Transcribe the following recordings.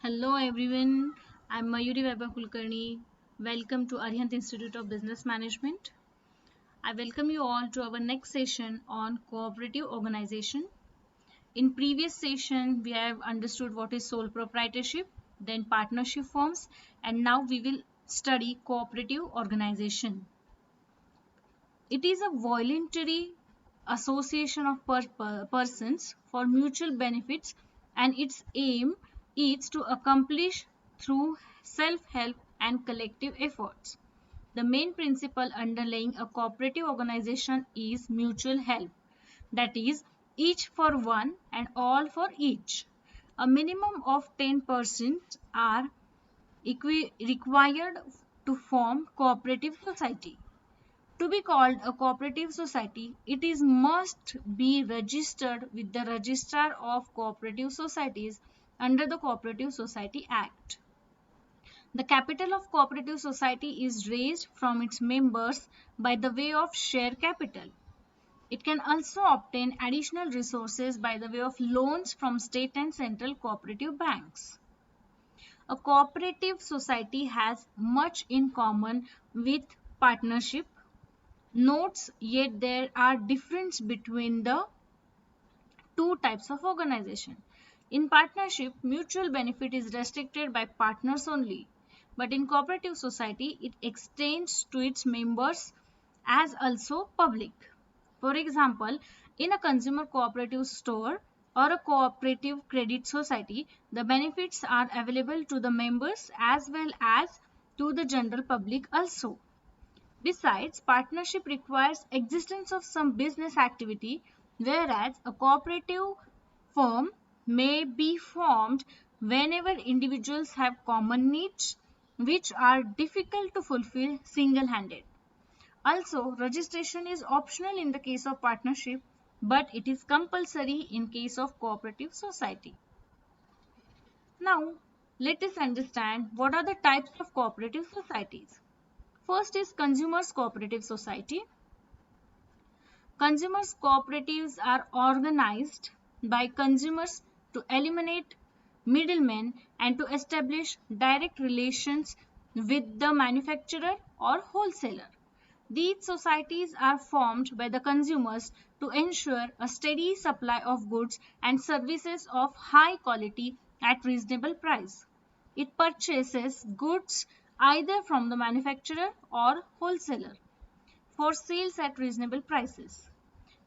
Hello everyone, I'm Mayuri Vaibhav Kulkarni. Welcome to Arihant Institute of Business Management. I welcome you all to our next session on cooperative organization. In previous session, we have understood what is sole proprietorship, then partnership forms, and now we will study cooperative organization. It is a voluntary association of persons for mutual benefits, and its aim is to accomplish through self-help and collective efforts. The main principle underlying a cooperative organization is mutual help, that is, each for one and all for each. A minimum of 10% are required to form cooperative society. To be called a cooperative society, it is must be registered with the Registrar of Cooperative Societies under the Cooperative Society Act. The capital of cooperative society is raised from its members by the way of share capital. It can also obtain additional resources by the way of loans from state and central cooperative banks. A cooperative society has much in common with partnership. Notes yet there are differences between the two types of organization. In partnership, mutual benefit is restricted by partners only, but in cooperative society, it extends to its members as also public. For example, in a consumer cooperative store or a cooperative credit society, the benefits are available to the members as well as to the general public also. Besides, partnership requires existence of some business activity, whereas a cooperative firm may be formed whenever individuals have common needs which are difficult to fulfill single-handed. Also, registration is optional in the case of partnership, but it is compulsory in case of cooperative society. Now, let us understand what are the types of cooperative societies. First is Consumers Cooperative Society. Consumers cooperatives are organized by consumers to eliminate middlemen and to establish direct relations with the manufacturer or wholesaler. These societies are formed by the consumers to ensure a steady supply of goods and services of high quality at reasonable price. It purchases goods either from the manufacturer or wholesaler for sales at reasonable prices.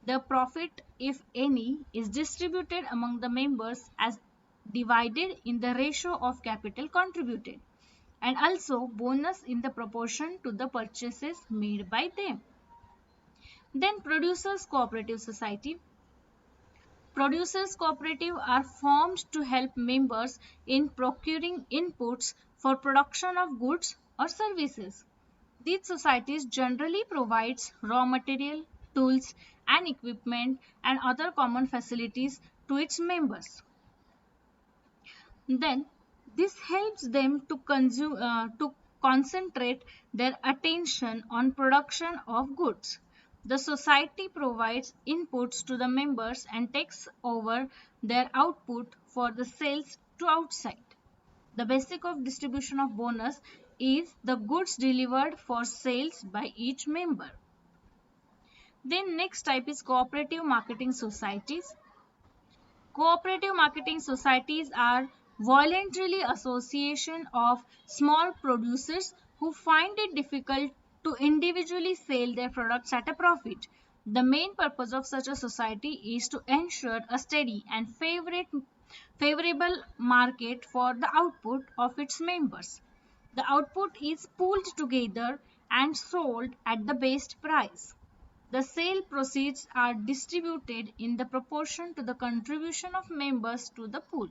The profit, if any, is distributed among the members as divided in the ratio of capital contributed, and also bonus in the proportion to the purchases made by them. Then Producers Cooperative Society. Producers Cooperative are formed to help members in procuring inputs for production of goods or services. These societies generally provides raw material, tools and equipment and other common facilities to its members. Then this helps them to concentrate their attention on production of goods. The society provides inputs to the members and takes over their output for the sales to outside. The basic of distribution of bonus is the goods delivered for sales by each member. Then next type is cooperative marketing societies. Cooperative marketing societies are voluntarily association of small producers who find it difficult to individually sell their products at a profit. The main purpose of such a society is to ensure a steady and favorable market for the output of its members. The output is pooled together and sold at the best price. The sale proceeds are distributed in the proportion to the contribution of members to the pool.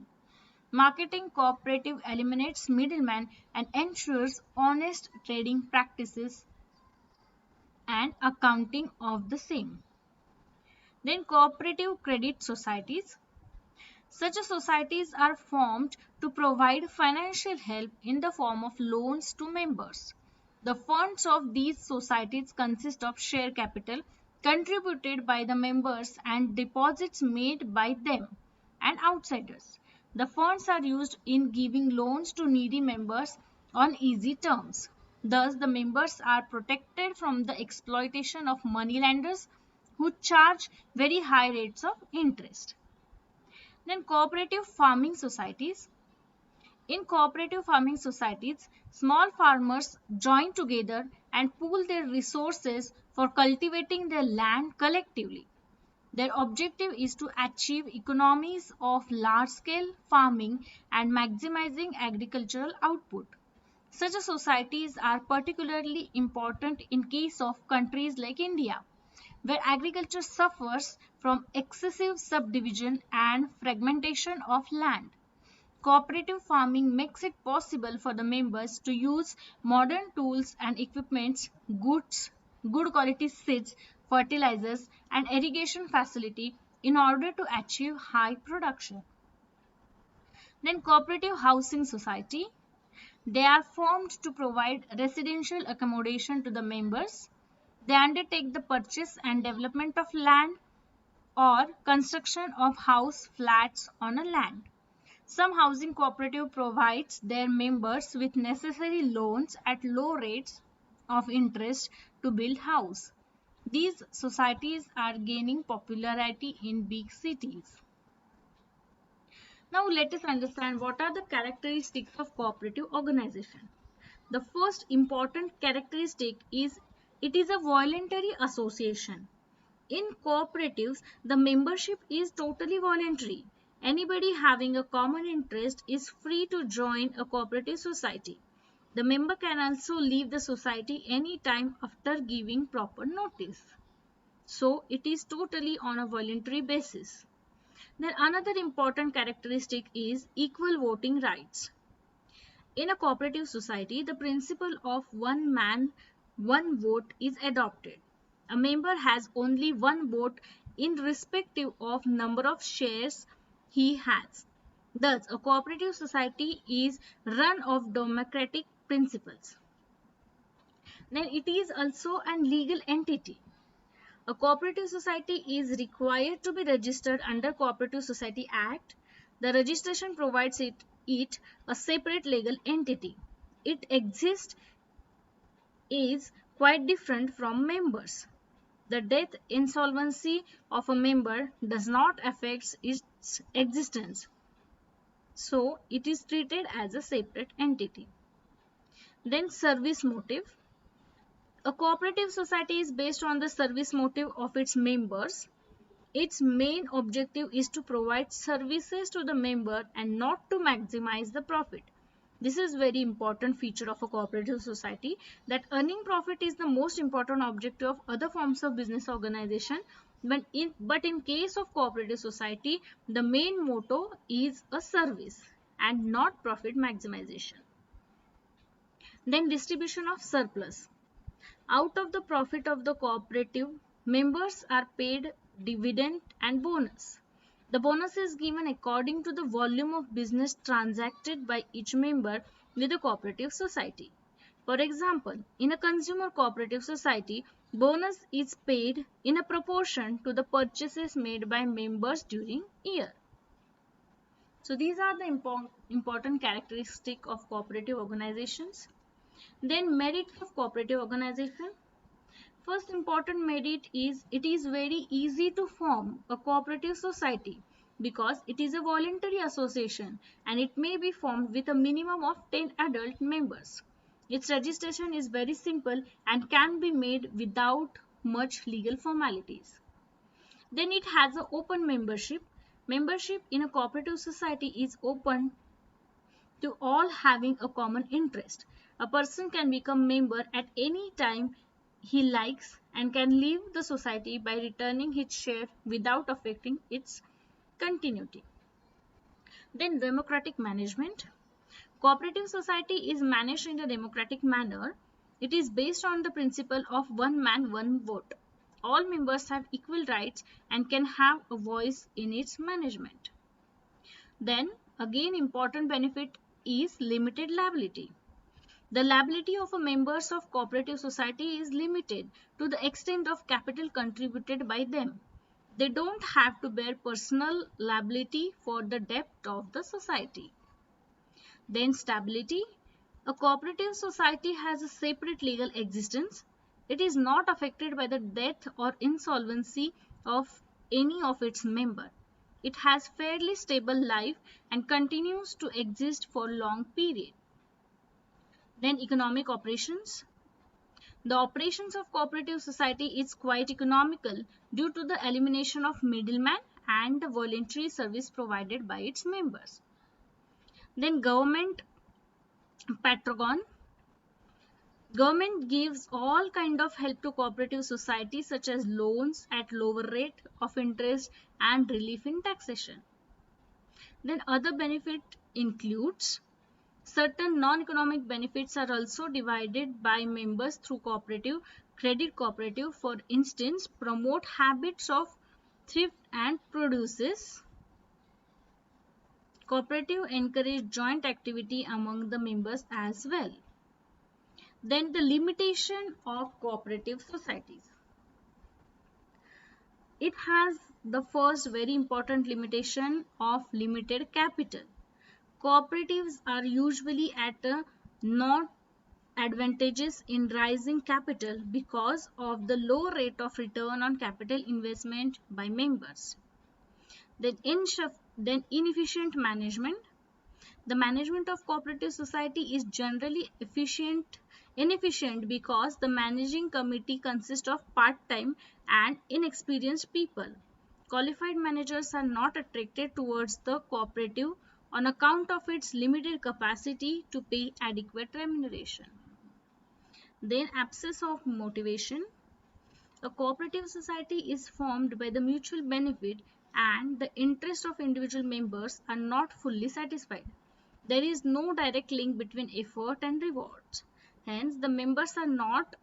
Marketing cooperative eliminates middlemen and ensures honest trading practices and accounting of the same. Then cooperative credit societies. Such societies are formed to provide financial help in the form of loans to members. The funds of these societies consist of share capital contributed by the members and deposits made by them and outsiders. The funds are used in giving loans to needy members on easy terms. Thus, the members are protected from the exploitation of moneylenders who charge very high rates of interest. Then cooperative farming societies. In cooperative farming societies, small farmers join together and pool their resources for cultivating their land collectively. Their objective is to achieve economies of large-scale farming and maximizing agricultural output. Such societies are particularly important in case of countries like India, where agriculture suffers from excessive subdivision and fragmentation of land. Cooperative farming makes it possible for the members to use modern tools and equipments, good quality seeds, fertilizers, and irrigation facility in order to achieve high production. Then cooperative housing society. They are formed to provide residential accommodation to the members. They undertake the purchase and development of land or construction of house flats on a land. Some housing cooperative provides their members with necessary loans at low rates of interest to build house. These societies are gaining popularity in big cities. Now let us understand what are the characteristics of cooperative organization. The first important characteristic is it is a voluntary association. In cooperatives, the membership is totally voluntary. Anybody having a common interest is free to join a cooperative society. The member can also leave the society anytime after giving proper notice. So it is totally on a voluntary basis. Then another important characteristic is equal voting rights. In a cooperative society, the principle of one man, one vote is adopted. A member has only one vote in respective of number of shares he has. Thus, a cooperative society is run of democratic principles. Then it is also an legal entity. A cooperative society is required to be registered under Cooperative Society Act. The registration provides it a separate legal entity. It exists is quite different from members. The death insolvency of a member does not affect its existence. So it is treated as a separate entity. Then service motive. A cooperative society is based on the service motive of its members. Its main objective is to provide services to the member and not to maximize the profit. This is very important feature of a cooperative society, that earning profit is the most important objective of other forms of business organization. But in case of cooperative society, the main motto is a service and not profit maximization. Then distribution of surplus. Out of the profit of the cooperative, members are paid dividend and bonus. The bonus is given according to the volume of business transacted by each member with the cooperative society. For example, in a consumer cooperative society, bonus is paid in a proportion to the purchases made by members during year. So these are the important characteristics of cooperative organizations. Then merits of cooperative organization. First important merit is it is very easy to form a cooperative society because it is a voluntary association and it may be formed with a minimum of 10 adult members. Its registration is very simple and can be made without much legal formalities. Then it has an open membership. Membership in a cooperative society is open to all having a common interest. A person can become member at any time he likes and can leave the society by returning his share without affecting its continuity. Then democratic management. Cooperative society is managed in a democratic manner. It is based on the principle of one man, one vote. All members have equal rights and can have a voice in its management. Then again important benefit is limited liability. The liability of a members of cooperative society is limited to the extent of capital contributed by them. They don't have to bear personal liability for the debt of the society. Then stability. A cooperative society has a separate legal existence. It is not affected by the death or insolvency of any of its members. It has fairly stable life and continues to exist for long period. Then economic operations. The operations of cooperative society is quite economical due to the elimination of middlemen and the voluntary service provided by its members. Then government patron. Government gives all kind of help to cooperative society such as loans at lower rate of interest and relief in taxation. Then other benefit includes certain non-economic benefits are also divided by members through cooperative. Credit cooperative, for instance, promote habits of thrift and produces. Cooperative encourage joint activity among the members as well. Then the limitation of cooperative societies. It has the first very important limitation of limited capital. Cooperatives are usually at a not advantages in raising capital because of the low rate of return on capital investment by members. Then inefficient management. The management of cooperative society is generally inefficient because the managing committee consists of part-time and inexperienced people. Qualified managers are not attracted towards the cooperative on account of its limited capacity to pay adequate remuneration. Then absence of motivation. A cooperative society is formed by the mutual benefit and the interest of individual members are not fully satisfied. There is no direct link between effort and rewards. Hence, the members are not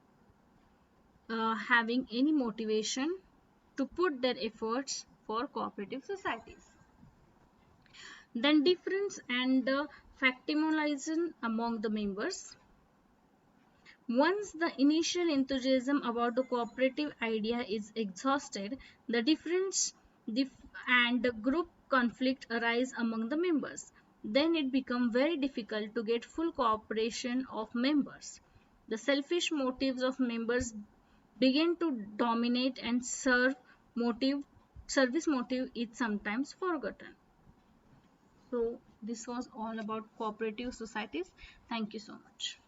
having any motivation to put their efforts for cooperative societies. Then difference and factimalization among the members. Once the initial enthusiasm about the cooperative idea is exhausted, the difference and the group conflict arise among the members. Then it becomes very difficult to get full cooperation of members. The selfish motives of members begin to dominate and service motive is sometimes forgotten. So this was all about cooperative societies. Thank you so much.